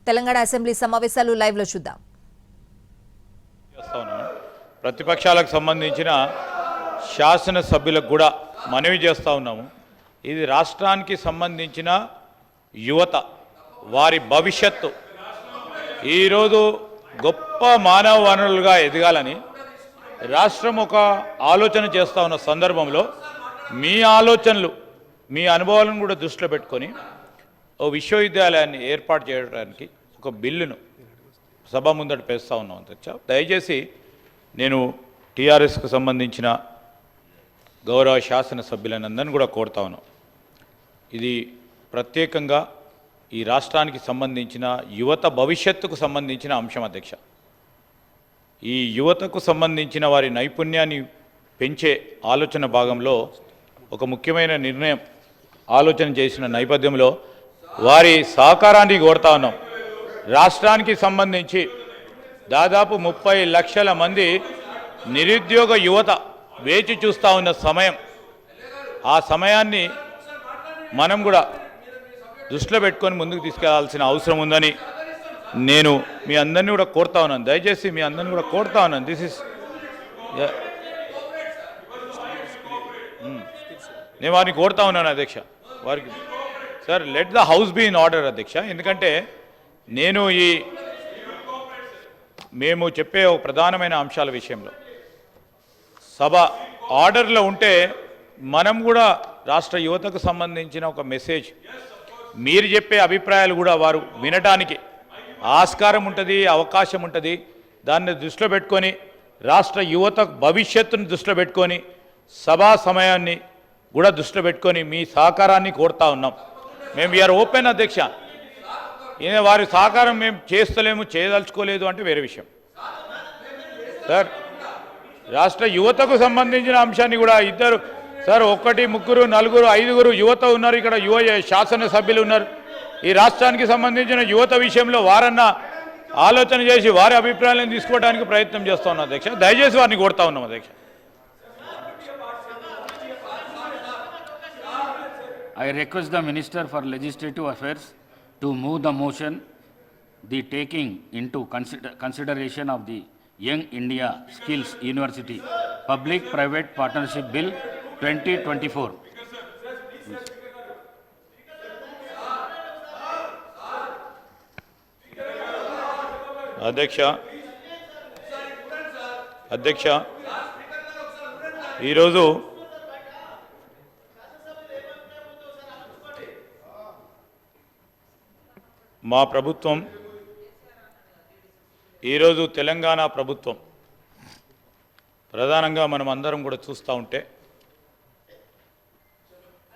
Telangana assembly సమావేశాలు live లో చూద్దాం. ప్రతిపక్షాలకు సంబంధించిన శాసన సభ్యులకు కూడా మనవి చేస్తూ ఉన్నాము. ఇది రాష్ట్రానికి సంబంధించిన యువత, వారి భవిష్యత్తు ఈరోజు గొప్ప మానవ వనరులుగా ఎదగాలని రాష్ట్రం ఒక ఆలోచన చేస్తూ ఉన్న సందర్భంలో మీ ఆలోచనలు, మీ అనుభవాలను కూడా దృష్టిలో పెట్టుకొని ఓ విశ్వవిద్యాలయాన్ని ఏర్పాటు చేయడానికి ఒక బిల్లును సభ ముందట పేస్తూ ఉన్నాం అధ్యక్ష. దయచేసి నేను టీఆర్ఎస్కు సంబంధించిన గౌరవ శాసనసభ్యులందరినీ కూడా కోరుతా ఉన్నాం. ఇది ప్రత్యేకంగా ఈ రాష్ట్రానికి సంబంధించిన యువత భవిష్యత్తుకు సంబంధించిన అంశం అధ్యక్ష. ఈ యువతకు సంబంధించిన వారి నైపుణ్యాన్ని పెంచే ఆలోచన భాగంలో ఒక ముఖ్యమైన నిర్ణయం ఆలోచన చేసిన నేపథ్యంలో వారి సహకారాన్ని కోరుతా ఉన్నాం. రాష్ట్రానికి సంబంధించి దాదాపు 30 లక్షల మంది నిరుద్యోగ యువత వేచి చూస్తూ ఉన్న సమయం, ఆ సమయాన్ని మనం కూడా దృష్టిలో పెట్టుకొని ముందుకు తీసుకెళ్లాల్సిన అవసరం ఉందని నేను మీ అందరినీ కూడా కోరుతా ఉన్నాను. దయచేసి మీ అందరినీ కూడా కోరుతా ఉన్నాను. నేను వారిని కోరుతా ఉన్నాను అధ్యక్ష. వారికి sir, let the house be in order అధ్యక్ష. ఎందుకంటే నేను మేము చెప్పే ఒక ప్రధానమైన అంశాల విషయంలో సభ ఆర్డర్లో ఉంటే మనం కూడా రాష్ట్ర యువతకు సంబంధించిన ఒక మెసేజ్, మీరు చెప్పే అభిప్రాయాలు కూడా వారు వినడానికి ఆస్కారం ఉంటుంది, అవకాశం ఉంటుంది. దాన్ని దృష్టిలో పెట్టుకొని రాష్ట్ర యువత భవిష్యత్తును దృష్టిలో పెట్టుకొని సభా సమయాన్ని కూడా దృష్టిలో పెట్టుకొని మీ సహకారాన్ని కోరుతా ఉన్నాం. మేము వీఆర్ ఓపెన్ అధ్యక్ష. వారి సహకారం మేము చేస్తలేము, చేయదలుచుకోలేదు అంటే వేరే విషయం. సార్, రాష్ట్ర యువతకు సంబంధించిన అంశాన్ని కూడా ఇద్దరు సార్, 1, 3, 4, 5 యువత ఉన్నారు ఇక్కడ, శాసనసభ్యులు ఉన్నారు. ఈ రాష్ట్రానికి సంబంధించిన యువత విషయంలో వారన్నా ఆలోచన చేసి వారి అభిప్రాయాలను తీసుకోవడానికి ప్రయత్నం చేస్తూ ఉన్నాం అధ్యక్ష. దయచేసి వారిని కోరుతా ఉన్నాం అధ్యక్ష. I request the Minister for Legislative Affairs to move the motion, the taking into consideration of the Young India Skills University Public-Private Partnership Bill 2024. అధ్యక్ష, ఈరోజు మా ప్రభుత్వం, ఈరోజు తెలంగాణ ప్రభుత్వం ప్రధానంగా మనం అందరం కూడా చూస్తూ ఉంటే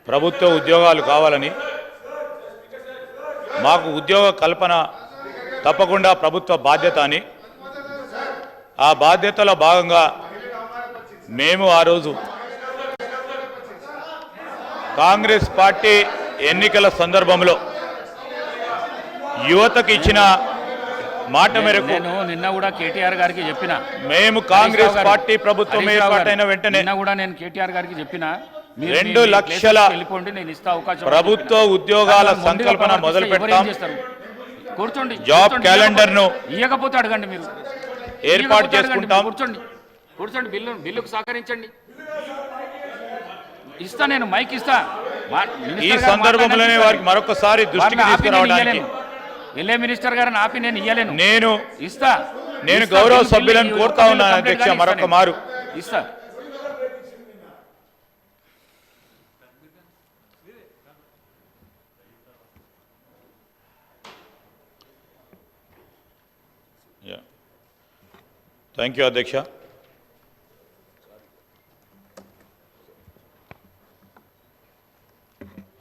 ప్రభుత్వ ఉద్యోగాలు కావాలని, మాకు ఉద్యోగ కల్పన తప్పకుండా ప్రభుత్వ బాధ్యత అని, ఆ బాధ్యతలో భాగంగా మేము ఆ రోజు కాంగ్రెస్ పార్టీ ఎన్నికల సందర్భంలో యువతకు ఇచ్చిన మాట మేరకు నిన్న కూడా కేటీఆర్ గారికి చెప్పిన, మేము కాంగ్రెస్ పార్టీ ప్రభుత్వం ఏర్పాటైన వెంటనే కూడా నేను కేటీఆర్ గారికి చెప్పిన 2 లక్షల ప్రభుత్వ ఉద్యోగాల సంకల్పన మొదలు పెడతాం. కూర్చోండి, జాబ్ క్యాలెండర్ ను ఇవ్వకపోతే అడగండి, మీరు ఏర్పాటు చేసుకుంటాం. కూర్చోండి, బిల్లుకు సహకరించండి. ఇస్తా, నేను మైక్ ఇస్తా. ఈ సందర్భంలోనే వారికి మరొకసారి దృష్టికి తీసుకురావడానికి ఎల్ఏ మినిస్టర్ గారిని ఆపి నేను ఇయ్యలేను. నేను గౌరవ సభ్యులను కోరుతా ఉన్నాను అధ్యక్ష, మరొక మారు ఇస్తా. థ్యాంక్ యూ అధ్యక్ష.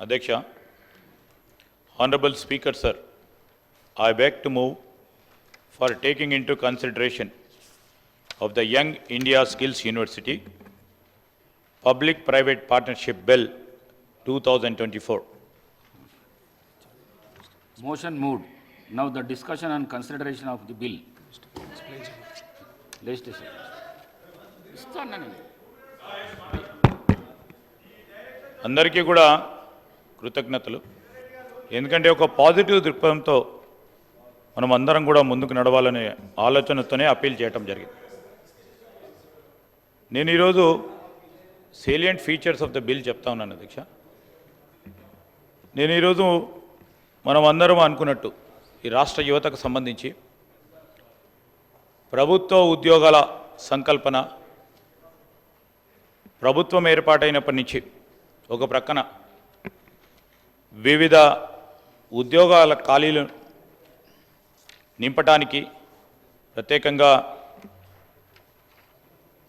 అధ్యక్ష, Honorable Speaker sir, I beg to move for taking into consideration of the Young India Skills University Public-Private Partnership Bill 2024. Motion moved. Now the discussion and consideration of the bill. Legislation. అందరికీ కూడా కృతజ్ఞతలు. ఎందుకంటే ఒక positive దృక్పథంతో మనం అందరం కూడా ముందుకు నడవాలనే ఆలోచనతోనే అప్పీల్ చేయటం జరిగింది. నేను ఈరోజు salient features of the bill చెప్తా ఉన్నాను అధ్యక్ష. నేను ఈరోజు మనం అందరం అనుకున్నట్టు ఈ రాష్ట్ర యువతకు సంబంధించి ప్రభుత్వ ఉద్యోగాల సంకల్పన ప్రభుత్వం ఏర్పాటైనప్పటి నుంచి ఒక ప్రక్కన వివిధ ఉద్యోగాల ఖాళీలు నింపటానికి ప్రత్యేకంగా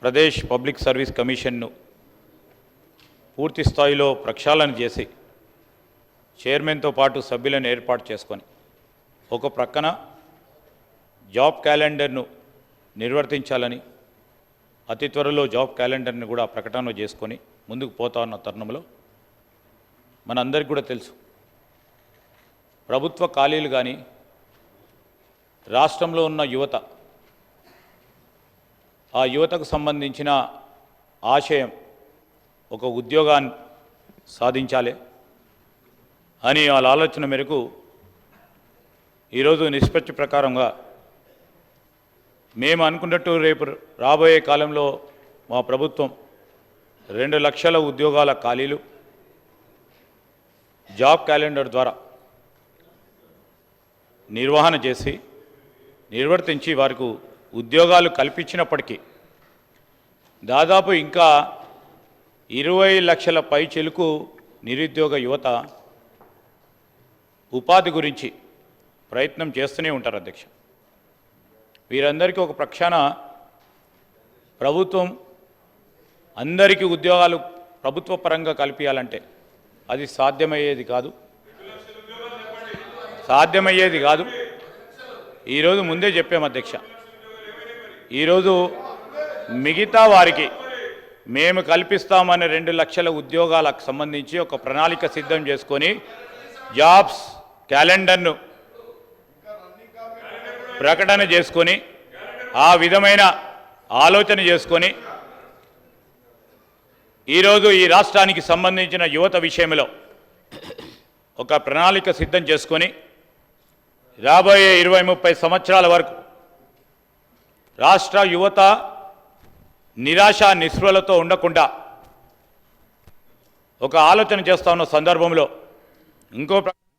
ప్రదేశ్ పబ్లిక్ సర్వీస్ కమిషన్ను పూర్తి స్థాయిలో ప్రక్షాళన చేసి చైర్మన్తో పాటు సభ్యులను ఏర్పాటు చేసుకొని ఒక ప్రక్కన జాబ్ క్యాలెండర్ను నిర్వర్తించాలని అతి త్వరలో జాబ్ క్యాలెండర్ని కూడా ప్రకటన చేసుకొని ముందుకు పోతా ఉన్న తరుణంలో మనందరికీ కూడా తెలుసు ప్రభుత్వ ఖాళీలు కానీ రాష్ట్రంలో ఉన్న యువత ఆ యువతకు సంబంధించిన ఆశయం ఒక ఉద్యోగాన్ని సాధించాలి అని వాళ్ళ ఆలోచన మేరకు ఈరోజు నిష్పత్తి ప్రకారంగా మేము అనుకున్నట్టు రేపు రాబోయే కాలంలో మా ప్రభుత్వం 2 లక్షల ఉద్యోగాల ఖాళీలు జాబ్ క్యాలెండర్ ద్వారా నిర్వహణ చేసి నిర్వర్తించి వారికి ఉద్యోగాలు కల్పించినప్పటికీ దాదాపు ఇంకా 20 లక్షల పైచిలుకు నిరుద్యోగ యువత ఉపాధి గురించి ప్రయత్నం చేస్తూనే ఉంటారు అధ్యక్ష. వీరందరికీ ఒక ప్రక్షాళన ప్రభుత్వం అందరికీ ఉద్యోగాలు ప్రభుత్వ పరంగా కల్పించాలంటే అది సాధ్యమయ్యేది కాదు. ఈరోజు ముందే చెప్పాము అధ్యక్ష. ఈరోజు మిగతా వారికి మేము కల్పిస్తామనే 2 లక్షల ఉద్యోగాలకు సంబంధించి ఒక ప్రణాళిక సిద్ధం చేసుకొని జాబ్స్ క్యాలెండర్ను ప్రకటన చేసుకొని ఆ విధమైన ఆలోచన చేసుకొని ఈరోజు ఈ రాష్ట్రానికి సంబంధించిన యువత విషయంలో ఒక ప్రణాళిక సిద్ధం చేసుకొని రాబోయే 20-30 సంవత్సరాల వరకు రాష్ట్ర యువత నిరాశ నిస్పృహలతో ఉండకుండా ఒక ఆలోచన చేస్తా ఉన్న సందర్భంలో ఇంకో